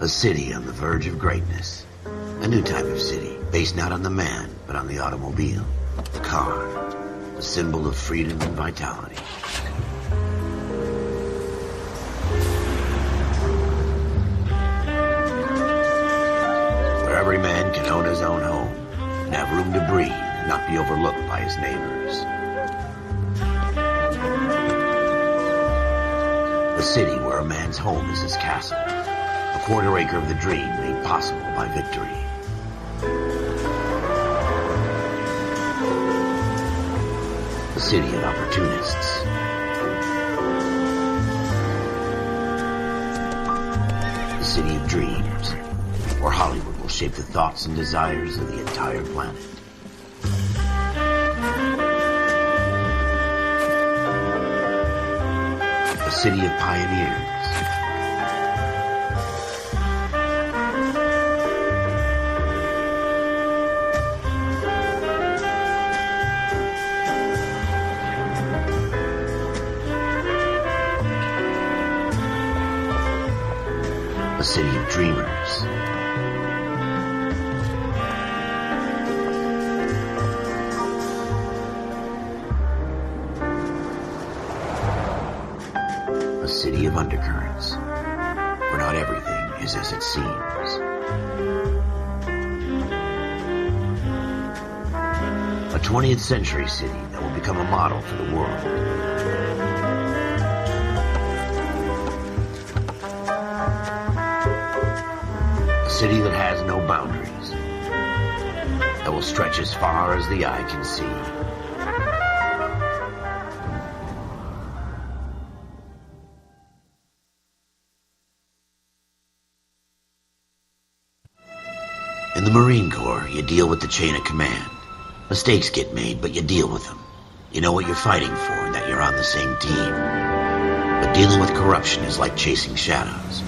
A city on the verge of greatness. A new type of city, based not on the man, but on the automobile. The car. The symbol of freedom and vitality. Where every man can own his own home, and have room to breathe, and not be overlooked by his neighbors. A city where a man's home is his castle. A quarter acre of the dream made possible by victory. A city of opportunists. A city of dreams, where Hollywood will shape the thoughts and desires of the entire planet. A city of pioneers. A city of dreamers. A city of undercurrents, where not everything is as it seems. A 20th century city that will become a model for the world. A city that has no boundaries, that will stretch as far as the eye can see. In the Marine Corps, you deal with the chain of command. Mistakes get made, but you deal with them. You know what you're fighting for and that you're on the same team. But dealing with corruption is like chasing shadows.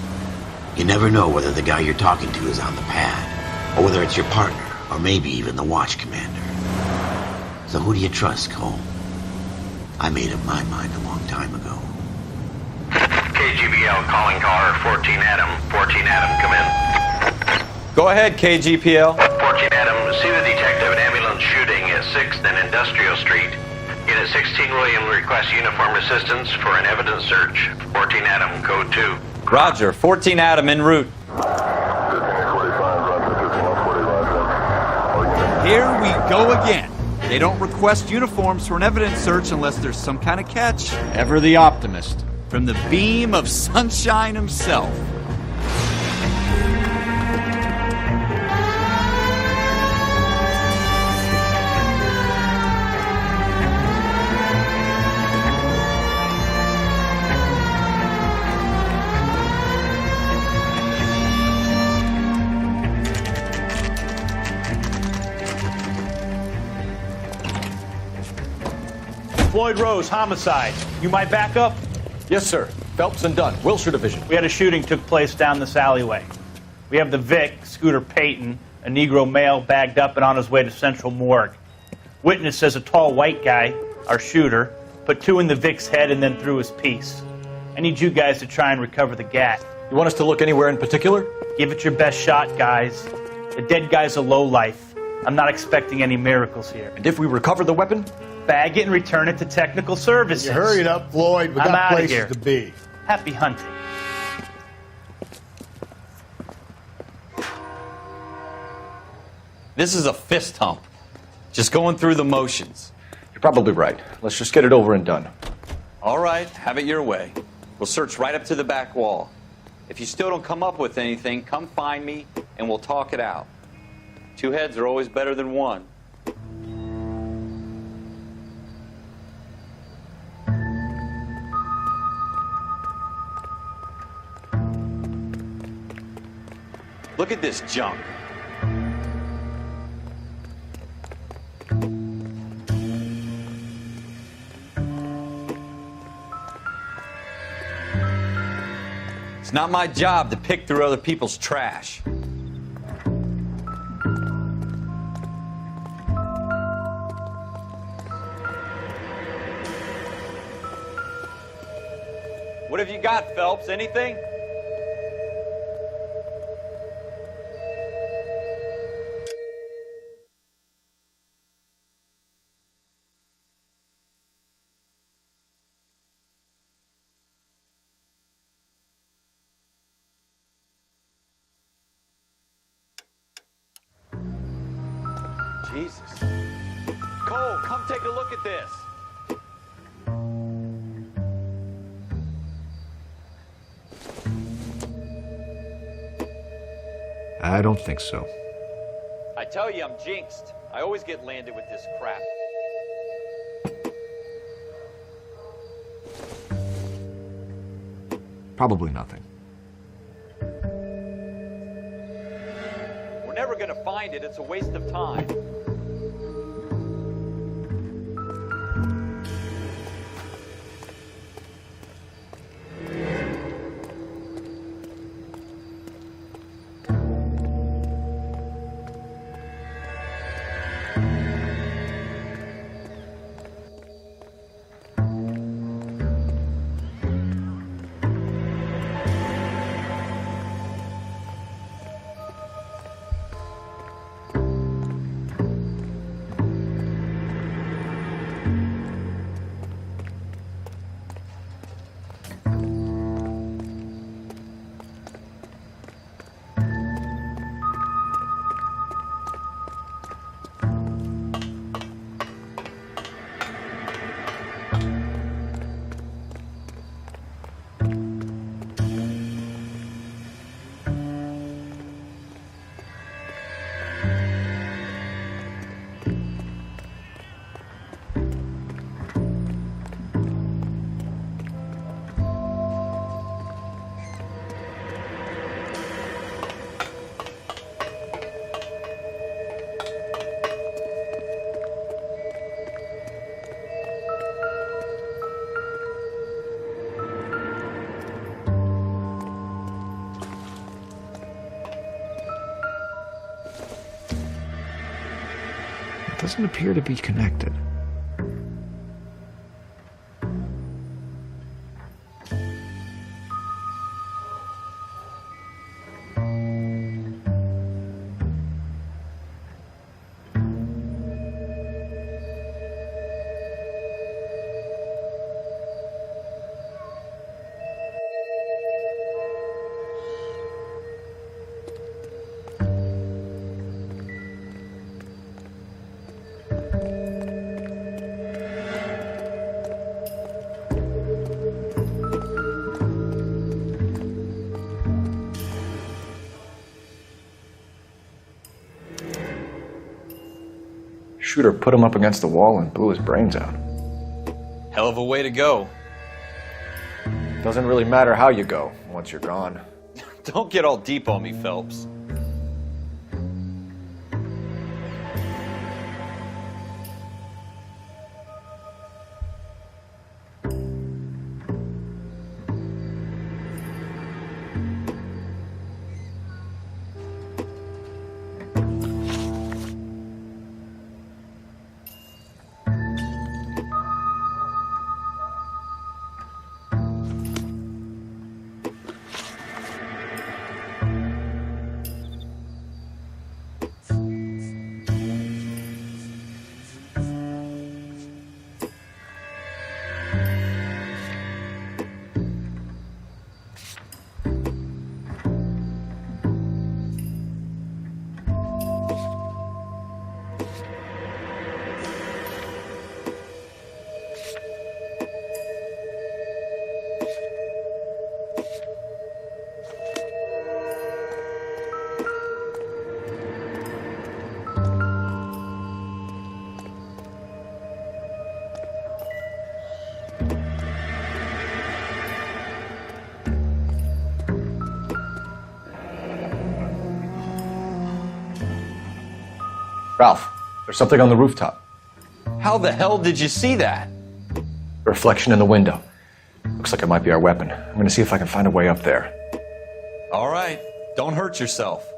You never know whether the guy you're talking to is on the pad, or whether it's your partner, or maybe even the watch commander. So who do you trust, Cole? I made up my mind a long time ago. KGBL calling caller 14 Adam. 14 Adam, come in. Go ahead, KGPL. 14 Adam, see the detective, an ambulance shooting at 6th and Industrial Street. Unit 16 William requests uniformed assistance for an evidence search. 14 Adam, code 2. Roger, 14 Adam en route. Here we go again. They don't request uniforms for an evidence search unless there's some kind of catch. Ever the optimist. From the beam of sunshine himself. Floyd Rose, homicide. You might back up? Yes, sir. Phelps and Dunn, Wilshire Division. We had a shooting took place down this alleyway. We have the Vic, Scooter Payton, a Negro male bagged up and on his way to Central Morgue. Witness says a tall white guy, our shooter, put 2 in the Vic's head and then threw his piece. I need you guys to try and recover the gat. You want us to look anywhere in particular? Give it your best shot, guys. The dead guy's a lowlife. I'm not expecting any miracles here. And if we recover the weapon? Bag it and return it to technical services. You hurry it up, Floyd. We I'm got outta places here. to be. Happy hunting. This is a fist hump. Just going through the motions. You're probably right. Let's just get it over and done. All right, have it your way. We'll search right up to the back wall. If you still don't come up with anything, come find me and we'll talk it out. 2 heads are always better than 1. Look at this junk. It's not my job to pick through other people's trash. What have you got, Phelps? Anything? Jesus. Cole, come take a look at this. I don't think so. I tell you, I'm jinxed. I always get landed with this crap. Probably nothing. We're never gonna find it. It's a waste of time. Doesn't appear to be connected. Shooter put him up against the wall and blew his brains out. Hell of a way to go. Doesn't really matter how you go once you're gone. Don't get all deep on me, Phelps. Ralph, there's something on the rooftop. How the hell did you see that? A reflection in the window. Looks like it might be our weapon. I'm gonna see if I can find a way up there. All right, don't hurt yourself.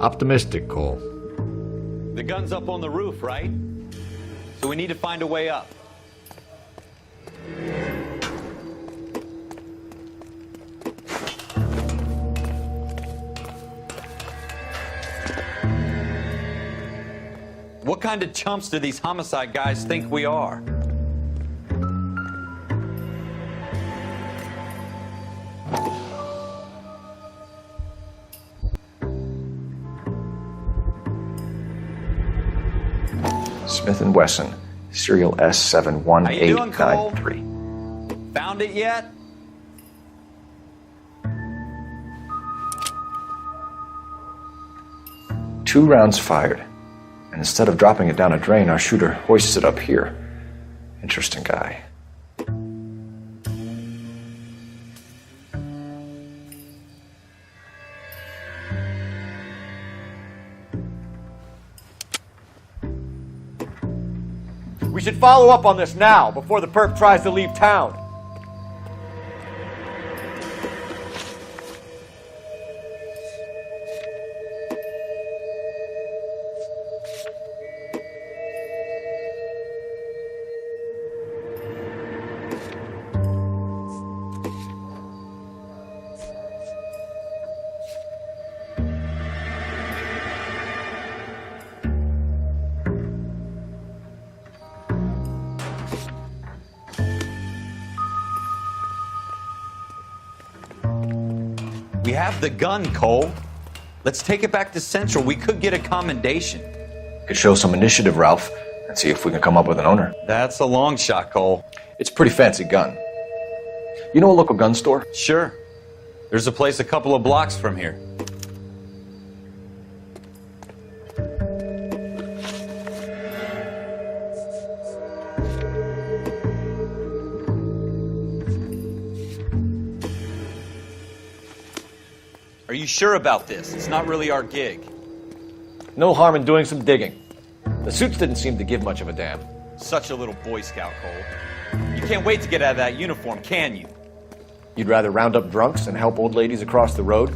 Optimistic, Cole. The gun's up on the roof, right? So we need to find a way up. What kind of chumps do these homicide guys think we are? Smith & Wesson, serial How you doing, Cole? S71893. Found it yet? Two rounds fired. And instead of dropping it down a drain, our shooter hoists it up here. Interesting guy. We should follow up on this now, before the perp tries to leave town. We have the gun, Cole. Let's take it back to Central. We could get a commendation. Could show some initiative, Ralph, and see if we can come up with an owner. That's a long shot, Cole. It's a pretty fancy gun. You know a local gun store? Sure. There's a place a couple of blocks from here. Are you sure about this? It's not really our gig. No harm in doing some digging. The suits didn't seem to give much of a damn. Such a little Boy Scout, Cole. You can't wait to get out of that uniform, can you? You'd rather round up drunks and help old ladies across the road?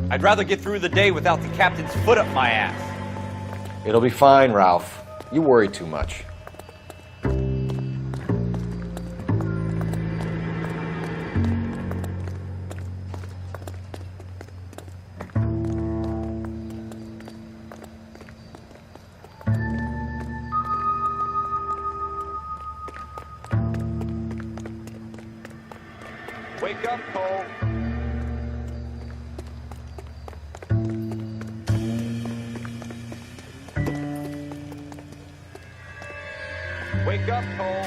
I'd rather get through the day without the captain's foot up my ass. It'll be fine, Ralph. You worry too much. Wake up, Cole. Wake up, Cole.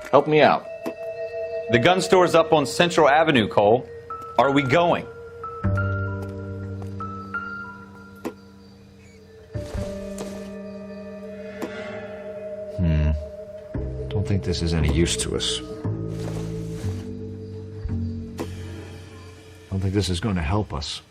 Help me out. The gun store's up on Central Avenue, Cole. Are we going? Don't think this is any use to us. Don't think this is going to help us.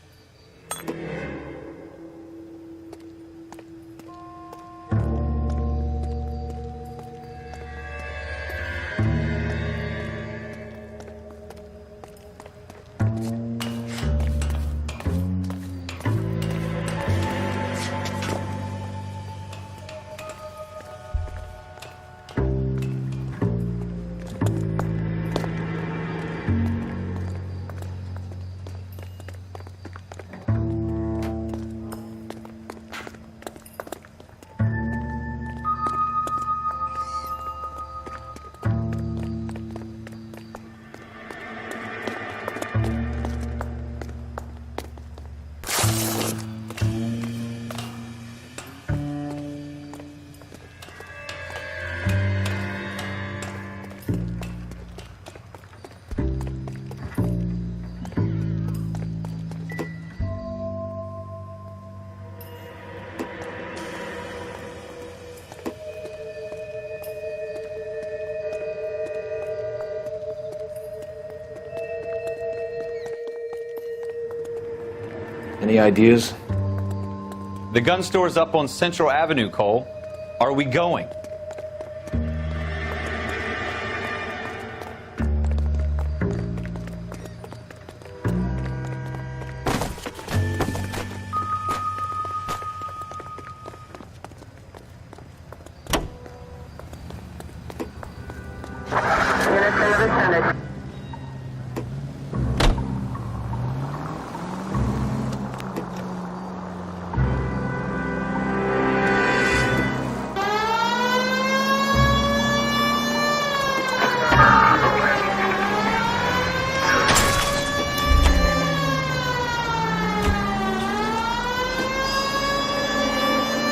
Any ideas? The gun store's up on Central Avenue, Cole. Are we going?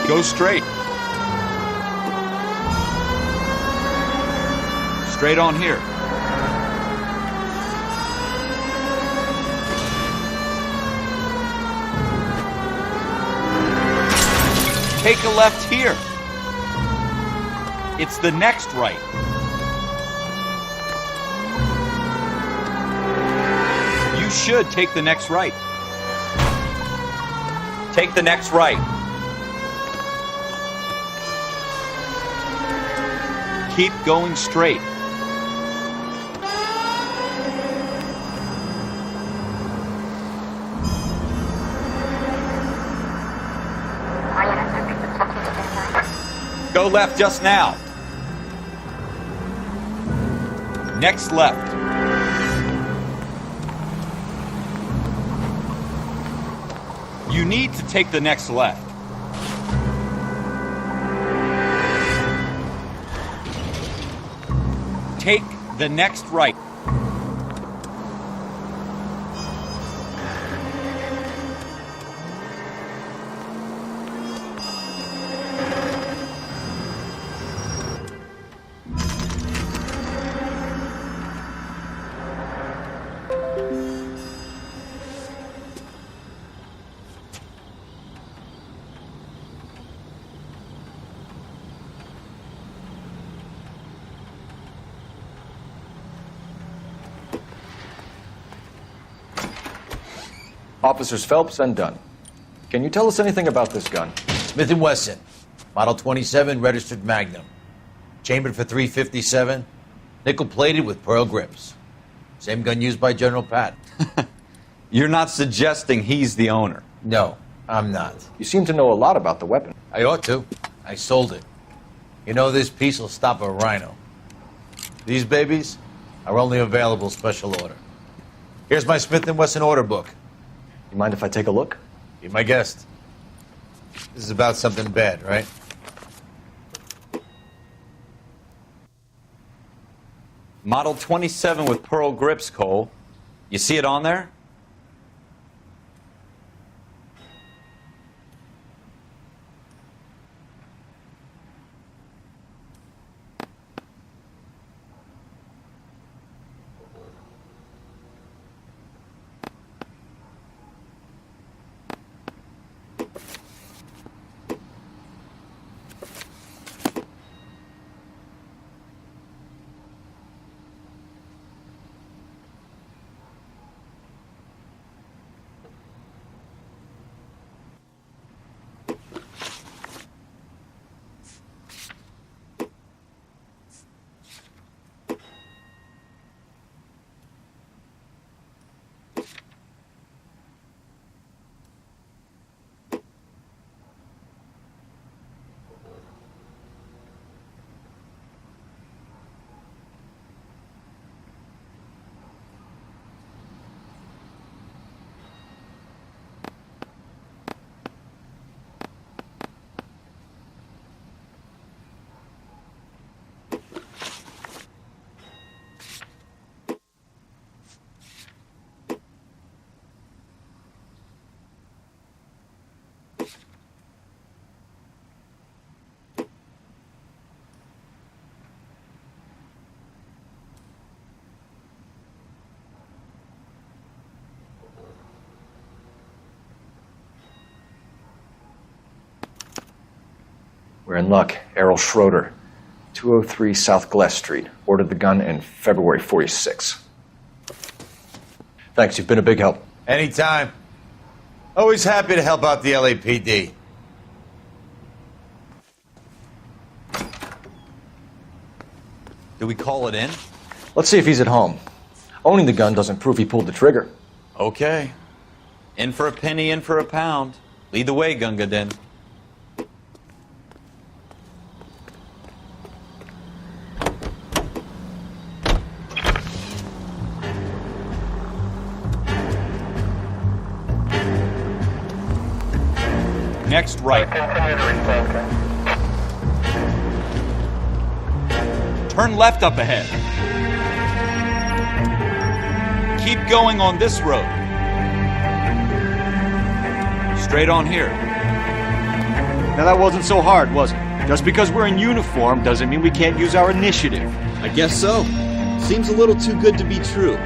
Go straight. Straight on here. Take a left here. It's the next right. You should take the next right. Take the next right. Keep going straight. Go left just now. Next left. You need to take the next left. Take the next right. Officers Phelps and Dunn. Can you tell us anything about this gun? Smith & Wesson, Model 27, registered Magnum. Chambered for .357, nickel-plated with pearl grips. Same gun used by General Patton. You're not suggesting he's the owner? No, I'm not. You seem to know a lot about the weapon. I ought to. I sold it. You know, this piece will stop a rhino. These babies are only available special order. Here's my Smith & Wesson order book. You mind if I take a look? Be my guest. This is about something bad, right? Model 27 with pearl grips, Cole. You see it on there? We're in luck. Errol Schroeder, 203 South Glass Street. Ordered the gun in February '46. Thanks, you've been a big help. Anytime. Always happy to help out the LAPD. Do we call it in? Let's see if he's at home. Owning the gun doesn't prove he pulled the trigger. Okay. In for a penny, in for a pound. Lead the way, Gunga Din. Next right. Turn left up ahead. Keep going on this road. Straight on here. Now that wasn't so hard, was it? Just because we're in uniform doesn't mean we can't use our initiative. I guess so. Seems a little too good to be true.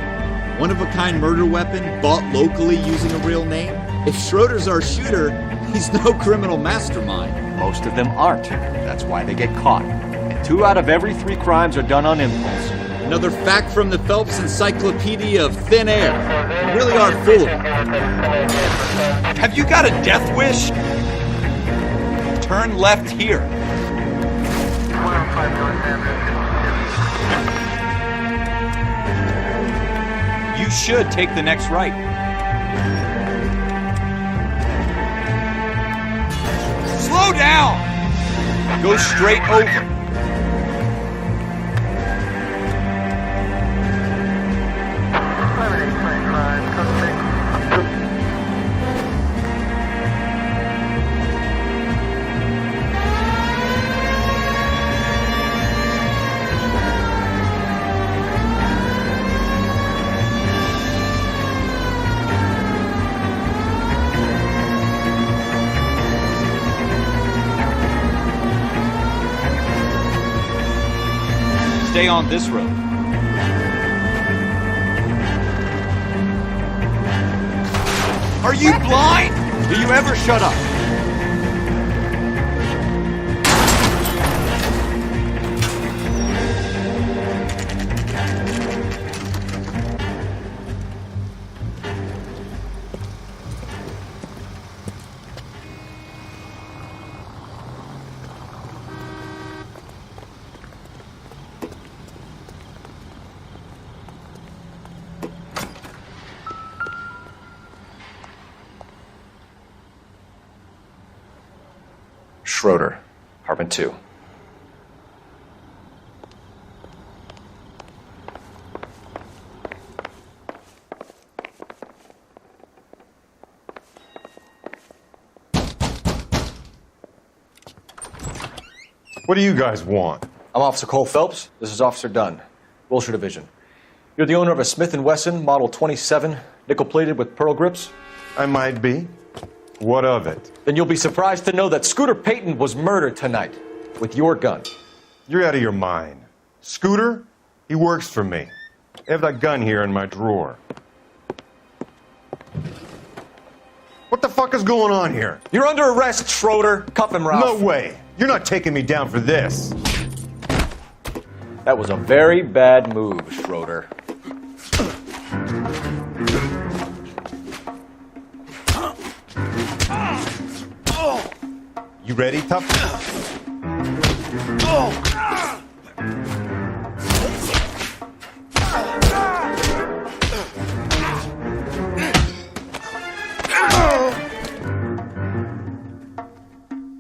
One-of-a-kind murder weapon bought locally using a real name? If Schroeder's our shooter, he's no criminal mastermind. Most of them aren't. That's why they get caught. And 2 out of every 3 crimes are done on impulse. Another fact from the Phelps Encyclopedia of Thin Air. You really are full of it. Have you got a death wish? Turn left here. You should take the next right. Slow down! Go straight over. Stay on this road. Are you blind? Do you ever shut up? Schroeder, apartment 2. What do you guys want? I'm Officer Cole Phelps. This is Officer Dunn, Wilshire Division. You're the owner of a Smith & Wesson Model 27, nickel-plated with pearl grips? I might be. What of it? Then you'll be surprised to know that Scooter Payton was murdered tonight with your gun. You're out of your mind. Scooter? He works for me. I have that gun here in my drawer. What the fuck is going on here? You're under arrest, Schroeder. Cuff him, Ralph. No way. You're not taking me down for this. That was a very bad move, Schroeder. You ready, tough?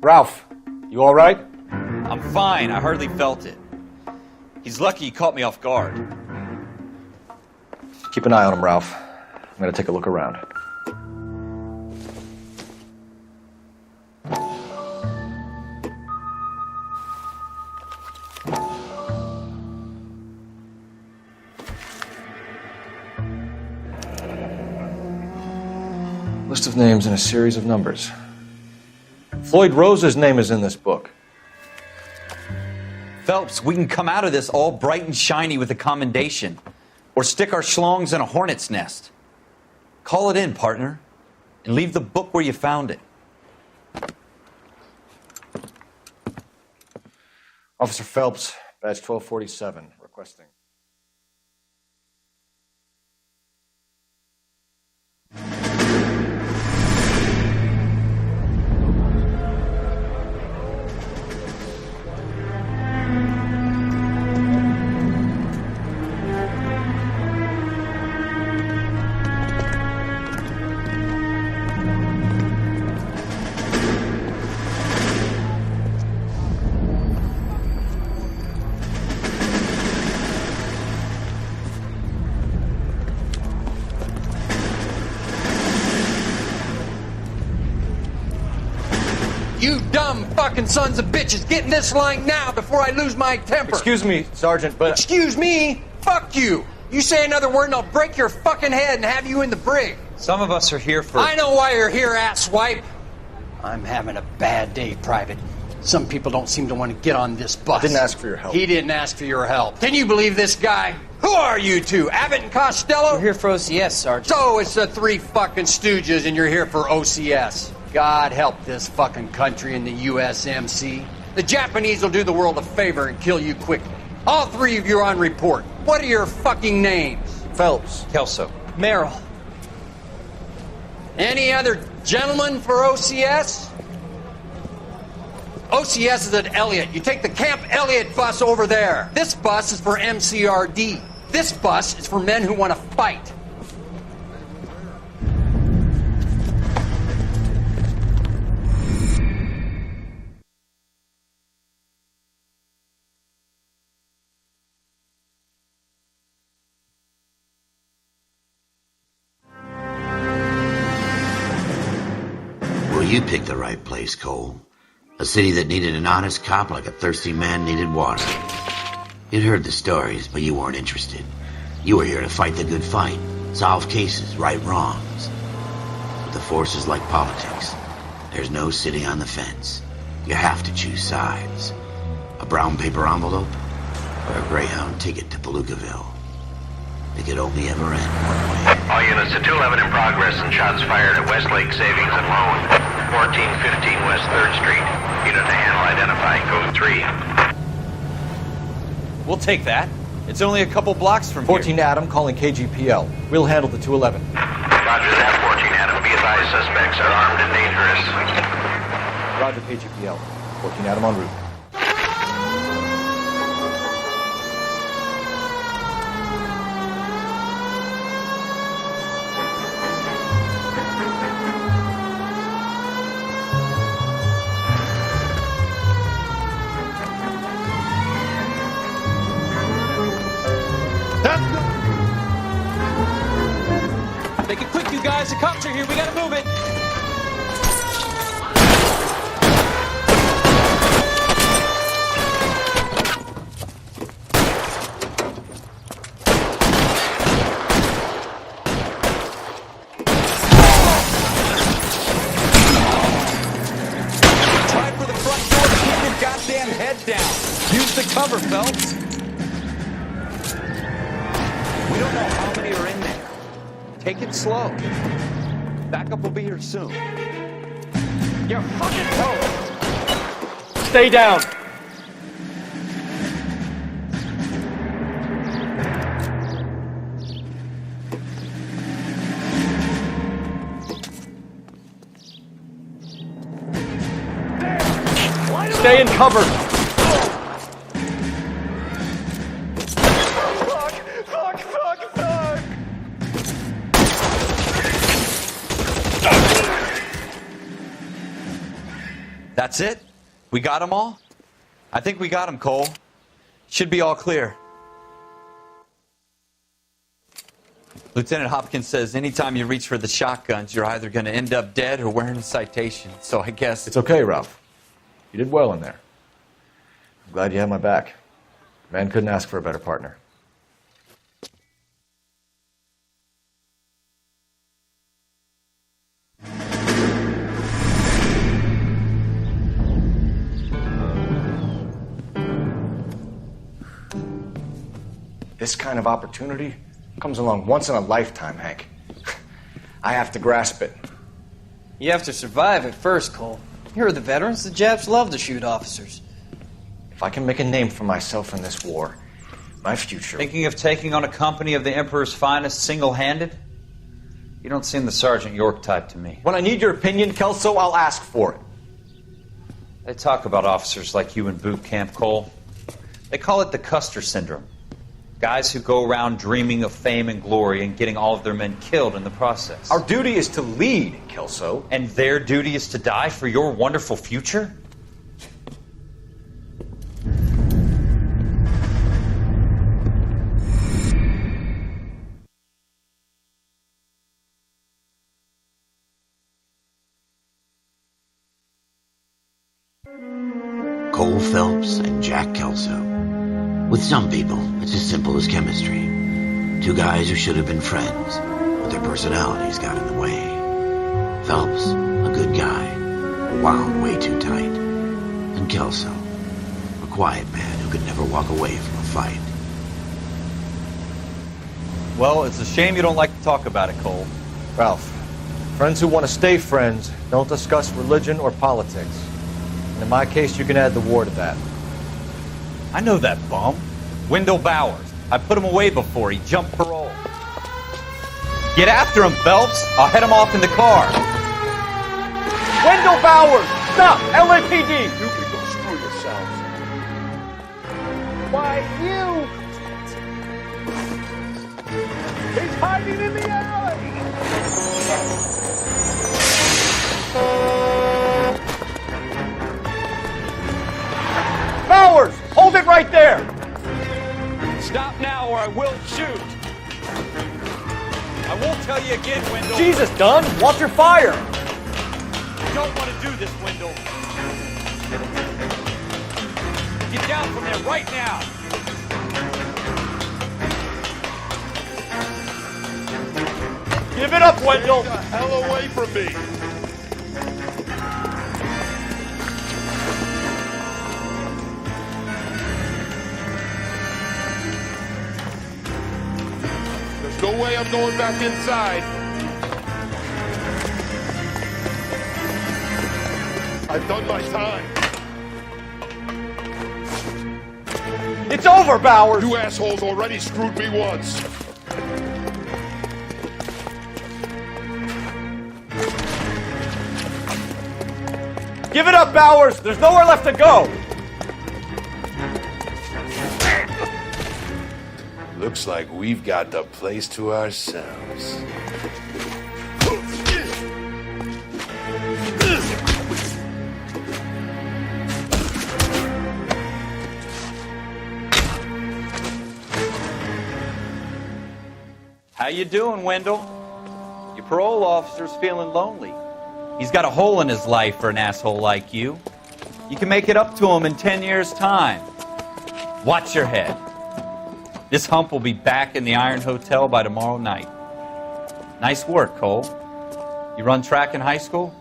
Ralph, you all right? I'm fine. I hardly felt it. He's lucky he caught me off guard. Keep an eye on him, Ralph. I'm going to take a look around. List of names and a series of numbers. Floyd Rose's name is in this book. Phelps, we can come out of this all bright and shiny with a commendation. Or stick our schlongs in a hornet's nest. Call it in, partner. And leave the book where you found it. Officer Phelps, badge 1247, requesting. You dumb fucking sons of bitches, get in this line now before I lose my temper. Excuse me, Sergeant, but... Excuse me? Fuck you. You say another word and I'll break your fucking head and have you in the brig. Some of us are here for... I know why you're here, asswipe. I'm having a bad day, Private. Some people don't seem to want to get on this bus. I didn't ask for your help. He didn't ask for your help. Can you believe this guy? Who are you two? Abbott and Costello? We're here for OCS, Sergeant. So it's the three fucking stooges and you're here for OCS. God help this fucking country and the USMC. The Japanese will do the world a favor and kill you quickly. All three of you are on report. What are your fucking names? Phelps. Kelso. Merrill. Any other gentlemen for OCS? OCS is at Elliott. You take the Camp Elliott bus over there. This bus is for MCRD. This bus is for men who want to fight. Well, you picked the right place, Cole. A city that needed an honest cop like a thirsty man needed water. You'd heard the stories, but you weren't interested. You were here to fight the good fight, solve cases, right wrongs. But the force is like politics. There's no sitting on the fence. You have to choose sides. A brown paper envelope or a Greyhound ticket to Palookaville. It could only ever end one way. All units to 211 in progress and shots fired at Westlake Savings and Loan, 1415 West 3rd Street. Unit to handle identify, code 3. We'll take that. It's only a couple blocks from 14 here. Adam calling KGPL. We'll handle the 211. Roger that, 14 Adam. Be advised, suspects are armed and dangerous. Roger, KGPL. 14 Adam en route. Make it quick, you guys. The cops are here. We gotta move it. Try for the front door. Keep your goddamn head down. Use the cover, Phelps. We don't know how many are in there. Take it slow. Backup will be here soon. You're fucking toast. Stay down. Stay in cover. That's it? We got them all? I think we got them, Cole. Should be all clear. Lieutenant Hopkins says anytime you reach for the shotguns, you're either going to end up dead or wearing a citation. So I guess... It's okay, Ralph. You did well in there. I'm glad you had my back. Man couldn't ask for a better partner. This kind of opportunity comes along once in a lifetime, Hank. I have to grasp it. You have to survive at first, Cole. Here are the veterans. The Japs love to shoot officers. If I can make a name for myself in this war, my future... Thinking of taking on a company of the Emperor's finest single-handed? You don't seem the Sergeant York type to me. When I need your opinion, Kelso, I'll ask for it. They talk about officers like you in boot camp, Cole. They call it the Custer Syndrome. Guys who go around dreaming of fame and glory and getting all of their men killed in the process. Our duty is to lead, Kelso. And their duty is to die for your wonderful future? Cole Phelps and Jack Kelso. With some people, it's as simple as chemistry. Two guys who should have been friends, but their personalities got in the way. Phelps, a good guy, wound way too tight. And Kelso, a quiet man who could never walk away from a fight. Well, it's a shame you don't like to talk about it, Cole. Ralph, friends who want to stay friends don't discuss religion or politics. And in my case, you can add the war to that. I know that bum. Wendell Bowers. I put him away before. He jumped parole. Get after him, Phelps. I'll head him off in the car. Wendell Bowers! Stop! LAPD! You can go screw yourselves. Why, you... He's hiding in the alley! Bowers! Hold it right there! Stop now or I will shoot. I won't tell you again, Wendell. Jesus, Dunn! Watch your fire! You don't want to do this, Wendell. Get down from there right now. Give it up, Wendell! Get the hell away from me! There's no way I'm going back inside. I've done my time. It's over, Bowers! You assholes already screwed me once. Give it up, Bowers! There's nowhere left to go! Looks like we've got the place to ourselves. How you doing, Wendell? Your parole officer's feeling lonely. He's got a hole in his life for an asshole like you. You can make it up to him in 10 years' time. Watch your head. This hump will be back in the Iron Hotel by tomorrow night. Nice work, Cole. You run track in high school?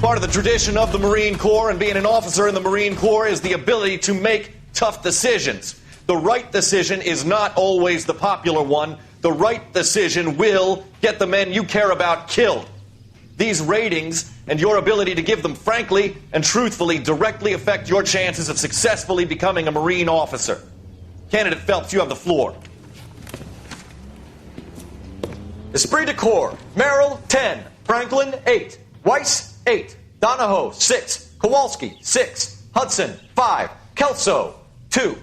Part of the tradition of the Marine Corps and being an officer in the Marine Corps is the ability to make tough decisions. The right decision is not always the popular one. The right decision will get the men you care about killed. These ratings and your ability to give them frankly and truthfully directly affect your chances of successfully becoming a Marine officer. Candidate Phelps, you have the floor. Esprit de Corps, Merrill, 10. Franklin, 8. Weiss, 8. Donahoe, 6. Kowalski, 6. Hudson, 5. Kelso, 2.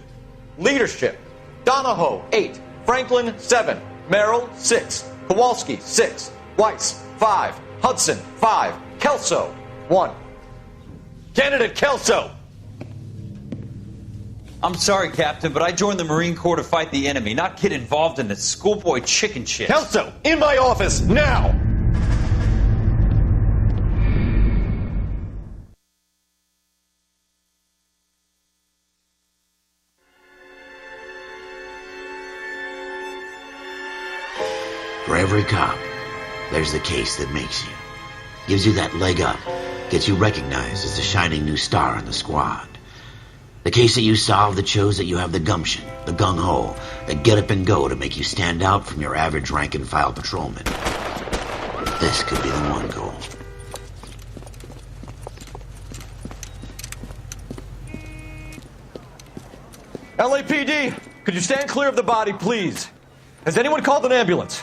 Leadership, Donahoe, 8. Franklin, 7. Merrill, 6. Kowalski, 6. Weiss, 5. Hudson, 5. Kelso, 1. Candidate Kelso! I'm sorry, Captain, but I joined the Marine Corps to fight the enemy, not get involved in this schoolboy chicken shit. Kelso, in my office, now! For every cop, there's the case that makes you. Gives you that leg up. Gets you recognized as the shining new star in the squad. The case that you solve that shows that you have the gumption, the gung-ho, the get up and go to make you stand out from your average rank-and-file patrolman. This could be the one, Cole. LAPD, could you stand clear of the body, please? Has anyone called an ambulance?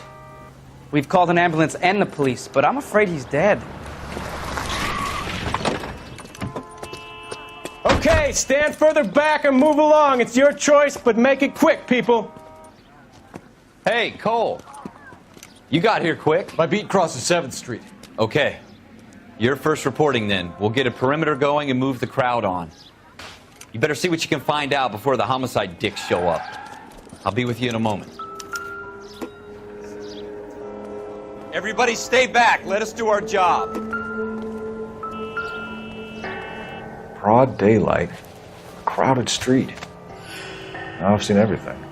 We've called an ambulance and the police, but I'm afraid he's dead. Okay, stand further back and move along. It's your choice, but make it quick, people. Hey, Cole. You got here quick. My beat crosses 7th Street. Okay. You're first reporting then. We'll get a perimeter going and move the crowd on. You better see what you can find out before the homicide dicks show up. I'll be with you in a moment. Everybody stay back. Let us do our job. Broad daylight, crowded street. Now I've seen everything.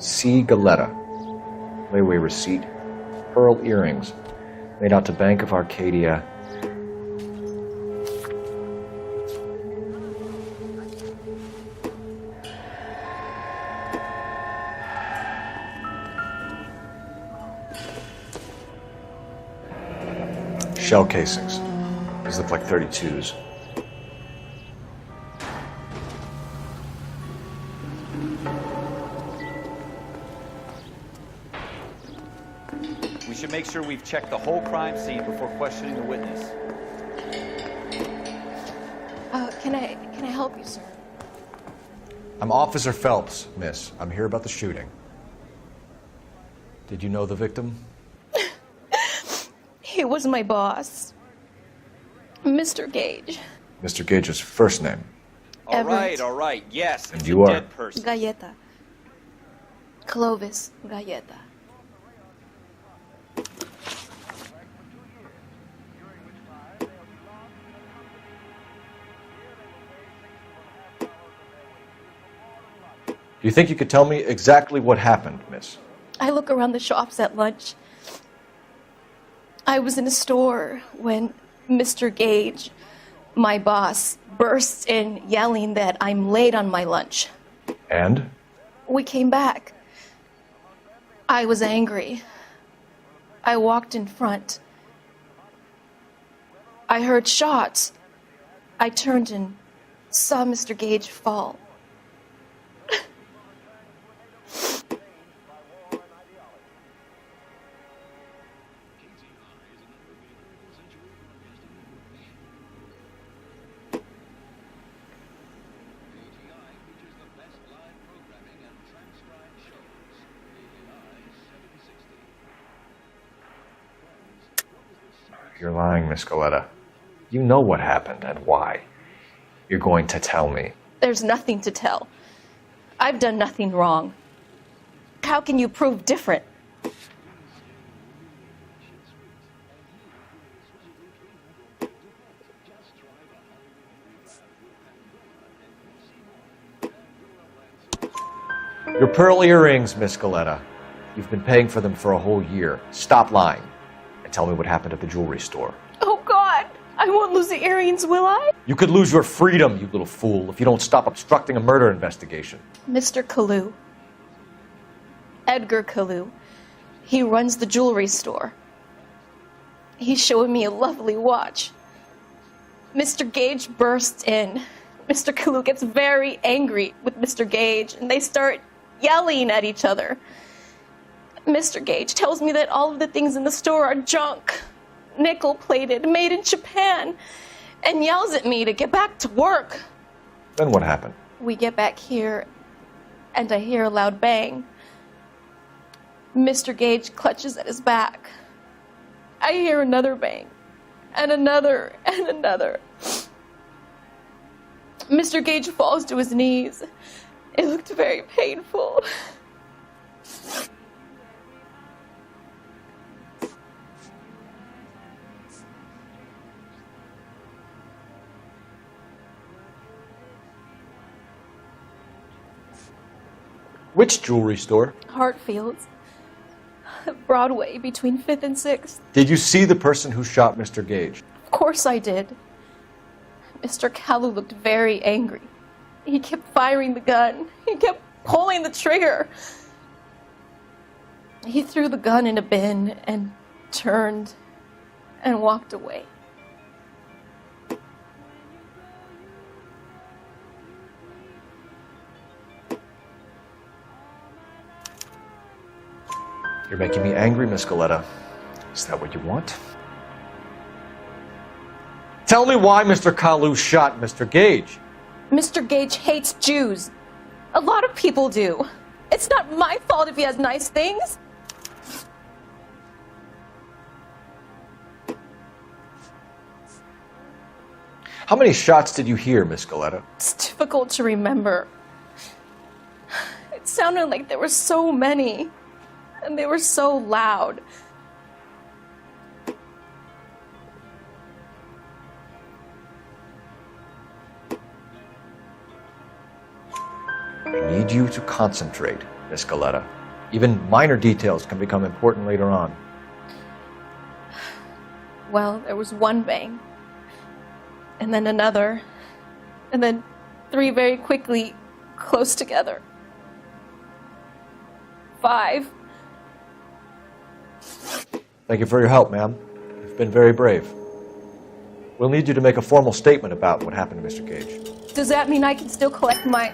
C. Galetta. Layaway receipt. Pearl earrings. Made out to Bank of Arcadia. Shell casings. These look like 32s. We should make sure we've checked the whole crime scene before questioning the witness. Can I help you, sir? I'm Officer Phelps, miss. I'm here about the shooting. Did you know the victim? He was my boss, Mr. Gage. Mr. Gage's first name. All right. Yes, And it's you a are? dead person. Galleta. Clovis Galleta. Do you think you could tell me exactly what happened, miss? I look around the shops at lunch. I was in a store when Mr. Gage, my boss, bursts in yelling that I'm late on my lunch. And? We came back. I was angry. I walked in front. I heard shots. I turned and saw Mr. Gage fall. You're lying, Miss Galetta. You know what happened and why. You're going to tell me. There's nothing to tell. I've done nothing wrong. How can you prove different? Your pearl earrings, Miss Galetta. You've been paying for them for a whole year. Stop lying and tell me what happened at the jewelry store. Oh, God! I won't lose the earrings, will I? You could lose your freedom, you little fool, if you don't stop obstructing a murder investigation. Mr. Kalu. Edgar Kalu. He runs the jewelry store. He's showing me a lovely watch. Mr. Gage bursts in. Mr. Kalu gets very angry with Mr. Gage, and they start yelling at each other. Mr. Gage tells me that all of the things in the store are junk, nickel-plated, made in Japan, and yells at me to get back to work. Then what happened? We get back here, and I hear a loud bang. Mr. Gage clutches at his back. I hear another bang, and another, and another. Mr. Gage falls to his knees. It looked very painful. Which jewelry store? Hartfield's. Broadway between 5th and 6th. Did you see the person who shot Mr. Gage? Of course I did. Mr. Kalu looked very angry. He kept firing the gun. He kept pulling the trigger. He threw the gun in a bin and turned and walked away. You're making me angry, Miss Galetta. Is that what you want? Tell me why Mr. Kalu shot Mr. Gage. Mr. Gage hates Jews. A lot of people do. It's not my fault if he has nice things. How many shots did you hear, Miss Galetta? It's difficult to remember. It sounded like there were so many, and they were so loud. I need you to concentrate, Miss Galetta. Even minor details can become important later on. Well, there was one bang, and then another, and then three very quickly, close together. 5. Thank you for your help, ma'am. You've been very brave. We'll need you to make a formal statement about what happened to Mr. Gage. Does that mean I can still collect my...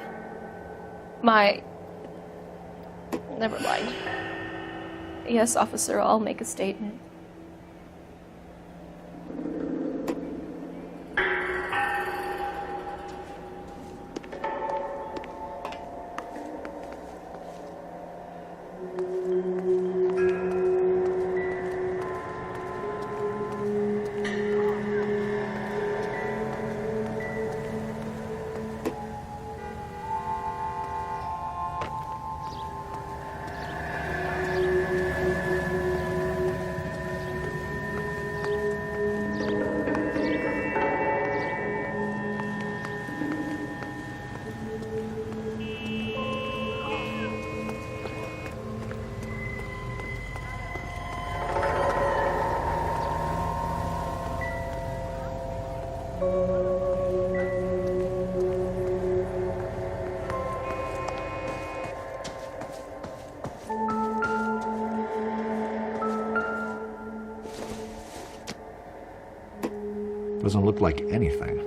Never mind. Yes, officer, I'll make a statement. Doesn't look like anything.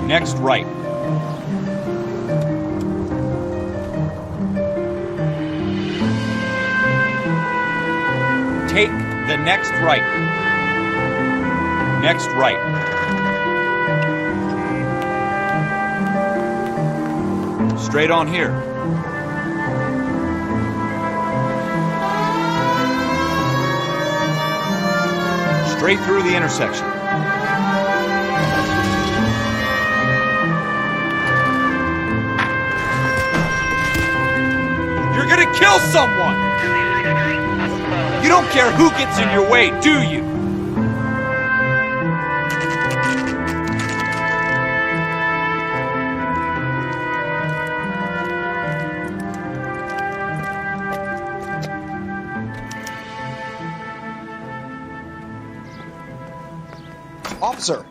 Next right. Take the next right. Next right. Straight on here. Straight through the intersection. You're gonna kill someone! You don't care who gets in your way, do you? Officer,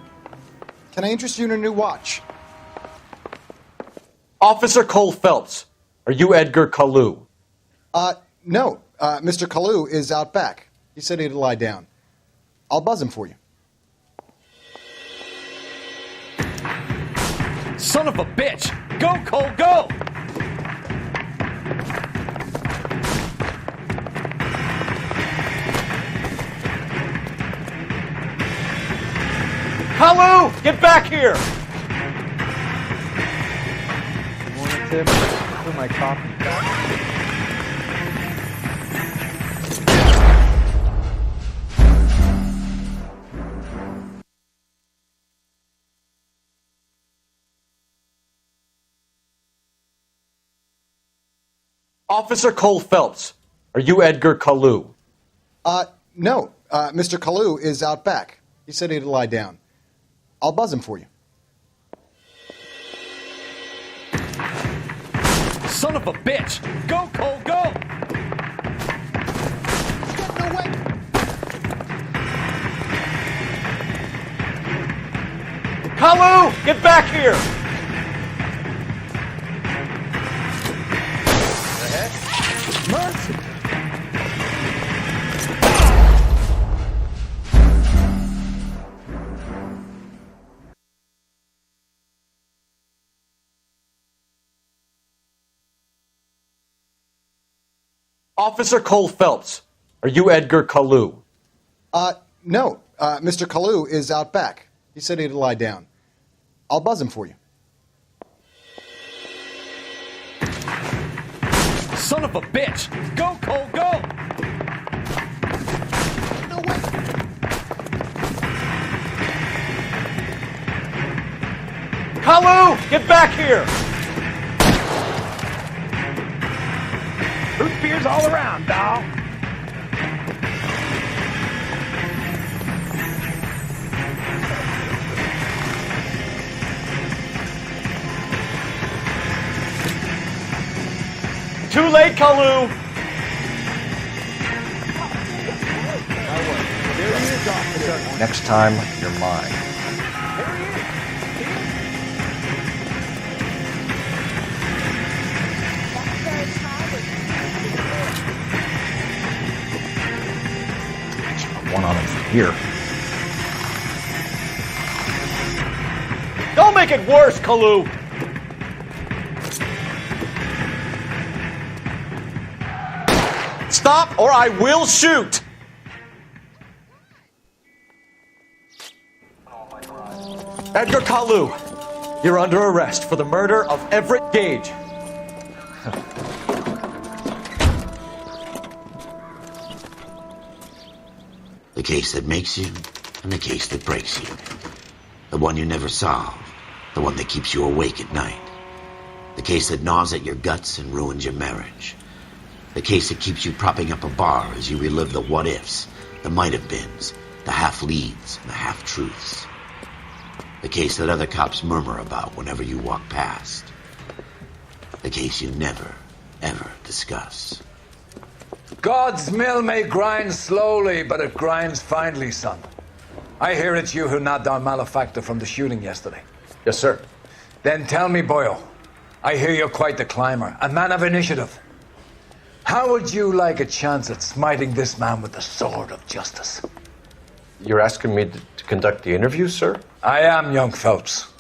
can I interest you in a new watch? Officer Cole Phelps, are you Edgar Kalu? No. Mr. Kalu is out back. He said he'd lie down. I'll buzz him for you. Son of a bitch! Go, Cole, go! Kalu, get back here! Good morning, Tim. For my coffee. Officer Cole Phelps, are you Edgar Kalu? No. Mr. Kalu is out back. He said he'd lie down. I'll buzz him for you. Son of a bitch! Go, Cole, go! No way! Kalu, get back here! Mercy! Officer Cole Phelps, are you Edgar Kalu? No. Mr. Kalu is out back. He said he'd lie down. I'll buzz him for you. Son of a bitch! Go, Cole, go! No way! Kalu, get back here! Root beers all around, dawg. Too late, Kalu! Next time, you're mine. One on him from here. Don't make it worse, Kalu! Stop or I will shoot! Edgar Kalu, you're under arrest for the murder of Everett Gage. The case that makes you and the case that breaks you. The one you never solve. The one that keeps you awake at night. The case that gnaws at your guts and ruins your marriage. The case that keeps you propping up a bar as you relive the what-ifs, the might-have-beens, the half-leads, and the half-truths. The case that other cops murmur about whenever you walk past. The case you never, ever discuss. God's mill may grind slowly, but it grinds finely, son. I hear it's you who nabbed our malefactor from the shooting yesterday. Yes, sir. Then tell me, boyo, I hear you're quite the climber, a man of initiative. How would you like a chance at smiting this man with the sword of justice? You're asking me to conduct the interview, sir? I am, young Phelps.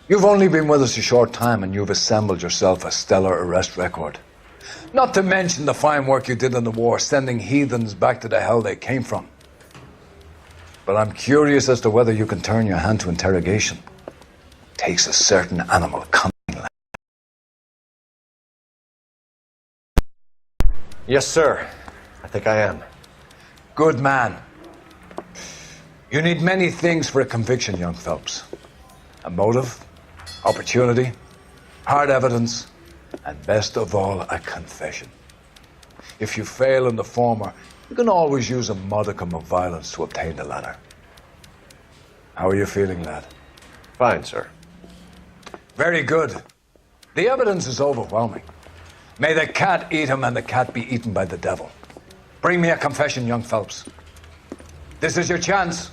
You've only been with us a short time and you've assembled yourself a stellar arrest record. Not to mention the fine work you did in the war, sending heathens back to the hell they came from. But I'm curious as to whether you can turn your hand to interrogation. Takes a certain animal cunning. Yes, sir. I think I am. Good man. You need many things for a conviction, young Phelps. A motive, opportunity, hard evidence, and best of all, a confession. If you fail in the former, you can always use a modicum of violence to obtain the latter. How are you feeling, lad? Fine, sir. Very good. The evidence is overwhelming. May the cat eat him and the cat be eaten by the devil. Bring me a confession, young Phelps. This is your chance.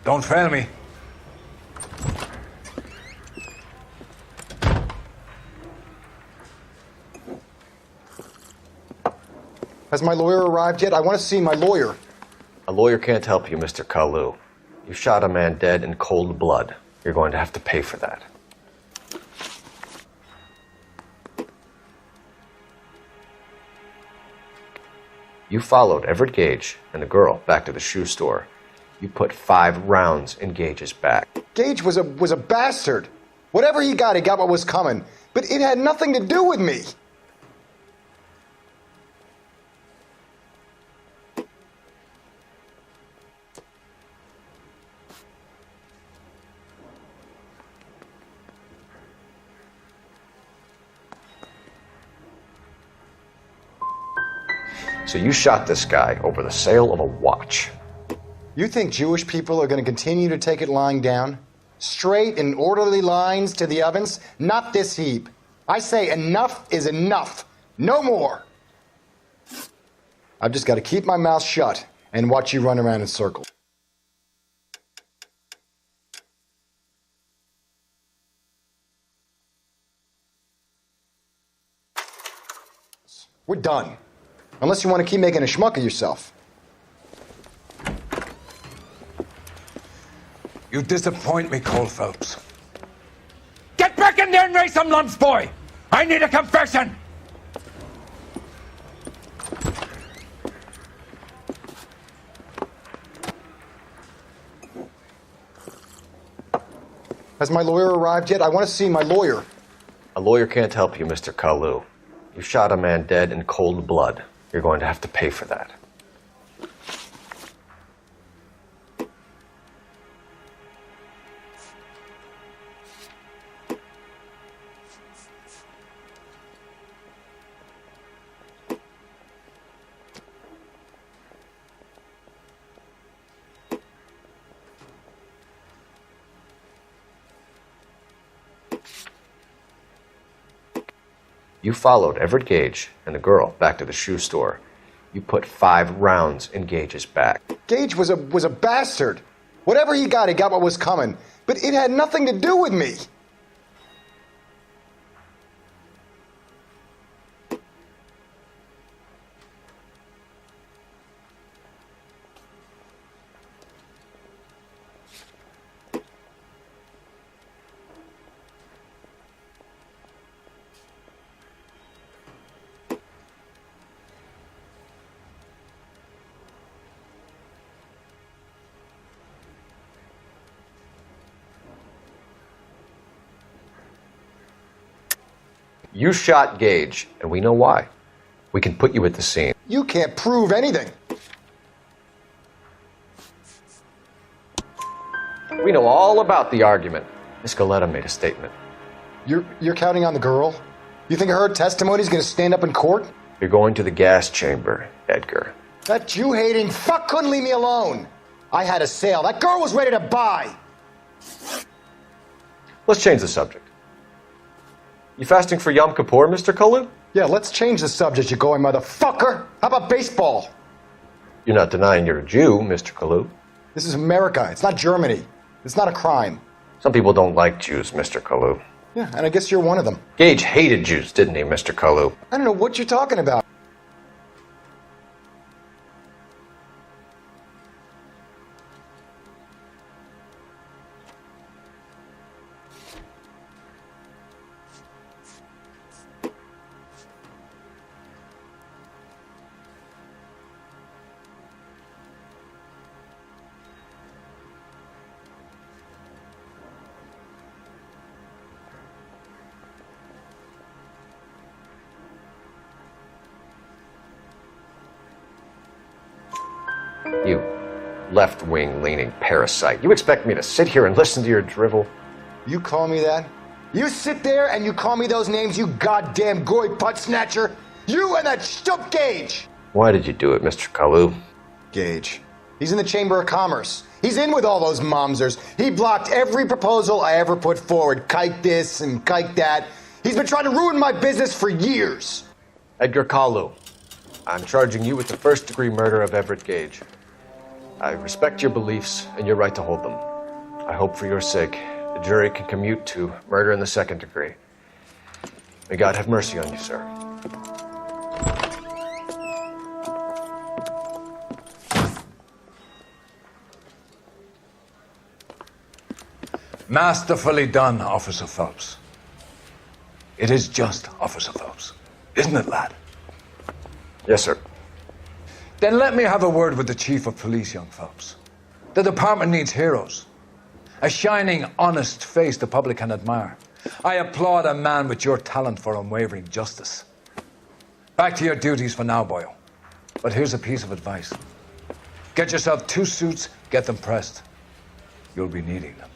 Don't fail me. Has my lawyer arrived yet? I want to see my lawyer. A lawyer can't help you, Mr. Kalu. You shot a man dead in cold blood. You're going to have to pay for that. You followed Everett Gage and the girl back to the shoe store. You put 5 rounds in Gage's back. Gage was a bastard. Whatever he got what was coming. But it had nothing to do with me. So you shot this guy over the sale of a watch. You think Jewish people are going to continue to take it lying down? Straight in orderly lines to the ovens? Not this heap. I say enough is enough. No more. I've just got to keep my mouth shut and watch you run around in circles. We're done. Unless you want to keep making a schmuck of yourself. You disappoint me, Cole Phelps. Get back in there and raise some lumps, boy! I need a confession! Has my lawyer arrived yet? I want to see my lawyer. A lawyer can't help you, Mr. Kalu. You shot a man dead in cold blood. You're going to have to pay for that. You followed Everett Gage and the girl back to the shoe store. You put 5 rounds in Gage's back. Gage was a bastard. Whatever he got what was coming. But it had nothing to do with me. You shot Gage, and we know why. We can put you at the scene. You can't prove anything. We know all about the argument. Miss Galetta made a statement. You're counting on the girl? You think her testimony is going to stand up in court? You're going to the gas chamber, Edgar. That Jew-hating fuck couldn't leave me alone. I had a sale. That girl was ready to buy. Let's change the subject. You fasting for Yom Kippur, Mr. Kalu? Yeah, let's change the subject, you going motherfucker. How about baseball? You're not denying you're a Jew, Mr. Kalu. This is America. It's not Germany. It's not a crime. Some people don't like Jews, Mr. Kalu. Yeah, and I guess you're one of them. Gage hated Jews, didn't he, Mr. Kalu? I don't know what you're talking about. You left-wing leaning parasite. You expect me to sit here and listen to your drivel? You call me that? You sit there and you call me those names, you goddamn goy putt snatcher? You and that shtup Gage! Why did you do it, Mr. Kalu? Gage. He's in the Chamber of Commerce. He's in with all those momsers. He blocked every proposal I ever put forward. Kike this and kike that. He's been trying to ruin my business for years. Edgar Kalu, I'm charging you with the first-degree murder of Everett Gage. I respect your beliefs and your right to hold them. I hope for your sake the jury can commute to murder in the second degree. May God have mercy on you, sir. Masterfully done, Officer Phelps. It is just Officer Phelps, isn't it, lad? Yes, sir. Then let me have a word with the Chief of Police, young Phelps. The department needs heroes. A shining, honest face the public can admire. I applaud a man with your talent for unwavering justice. Back to your duties for now, Boyle. But here's a piece of advice. Get yourself 2 suits, get them pressed. You'll be needing them.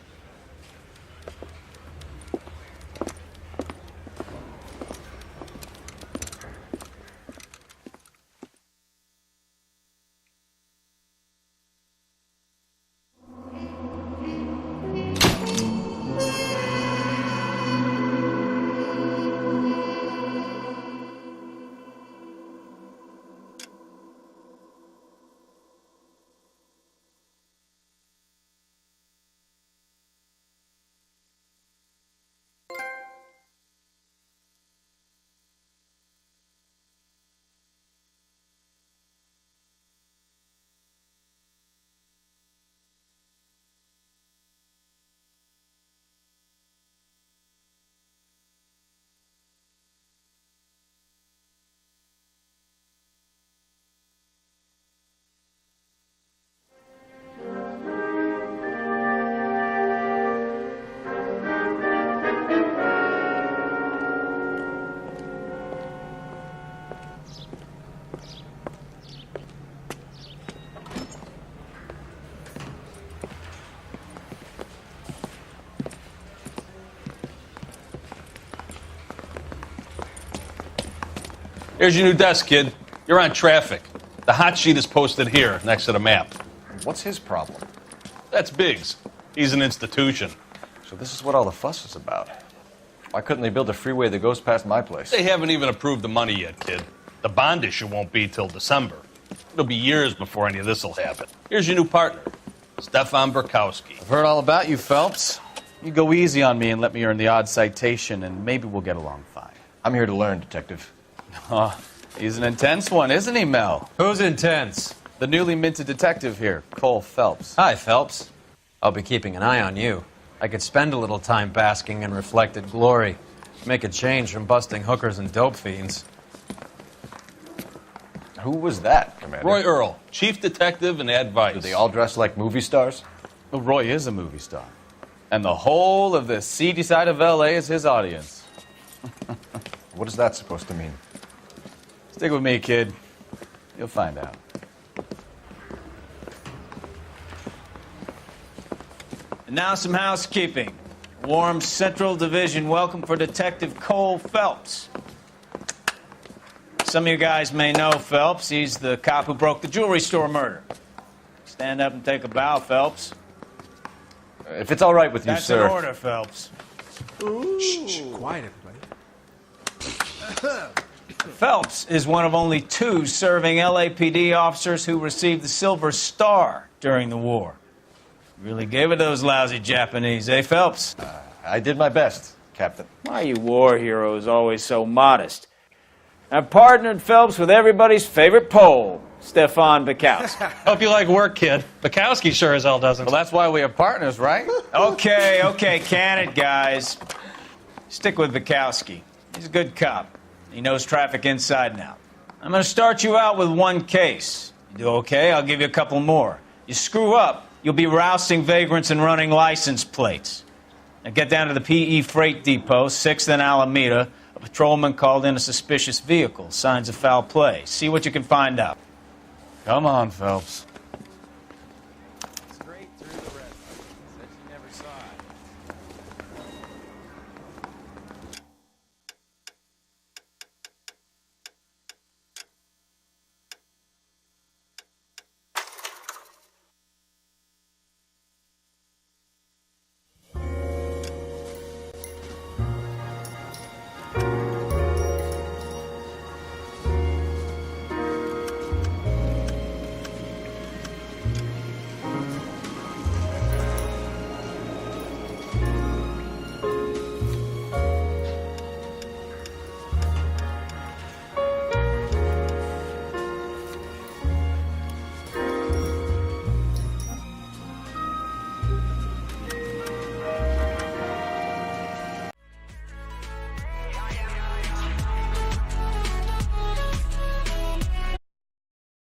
Here's your new desk, kid. You're on traffic. The hot sheet is posted here, next to the map. What's his problem? That's Biggs. He's an institution. So this is what all the fuss is about. Why couldn't they build a freeway that goes past my place? They haven't even approved the money yet, kid. The bond issue won't be till December. It'll be years before any of this will happen. Here's your new partner, Stefan Burkowski. I've heard all about you, Phelps. You go easy on me and let me earn the odd citation, and maybe we'll get along fine. I'm here to learn, Detective. Oh, he's an intense one, isn't he, Mel? Who's intense? The newly minted detective here, Cole Phelps. Hi, Phelps. I'll be keeping an eye on you. I could spend a little time basking in reflected glory. Make a change from busting hookers and dope fiends. Who was that, Commander? Roy Earl, chief detective and advice. Do they all dress like movie stars? Well, Roy is a movie star. And the whole of the seedy side of L.A. is his audience. What is that supposed to mean? Stick with me, kid. You'll find out. And now some housekeeping. Warm Central Division welcome for Detective Cole Phelps. Some of you guys may know Phelps. He's the cop who broke the jewelry store murder. Stand up and take a bow, Phelps. If it's all right with you, sir. That's an order, Phelps. Shh, quiet, everybody. Phelps is one of only 2 serving LAPD officers who received the Silver Star during the war. Really gave it those lousy Japanese, eh, Phelps? I did my best, Captain. Why are you war heroes always so modest? I've partnered Phelps with everybody's favorite Pole, Stefan Burkowski. Hope you like work, kid. Bukowski sure as hell doesn't. Well, that's why we have partners, right? Okay, can it, guys. Stick with Burkowski. He's a good cop. He knows traffic inside and out. I'm going to start you out with 1 case. You do okay, I'll give you a couple more. You screw up, you'll be rousting vagrants and running license plates. Now get down to the PE Freight Depot, 6th and Alameda. A patrolman called in a suspicious vehicle. Signs of foul play. See what you can find out. Come on, Phelps.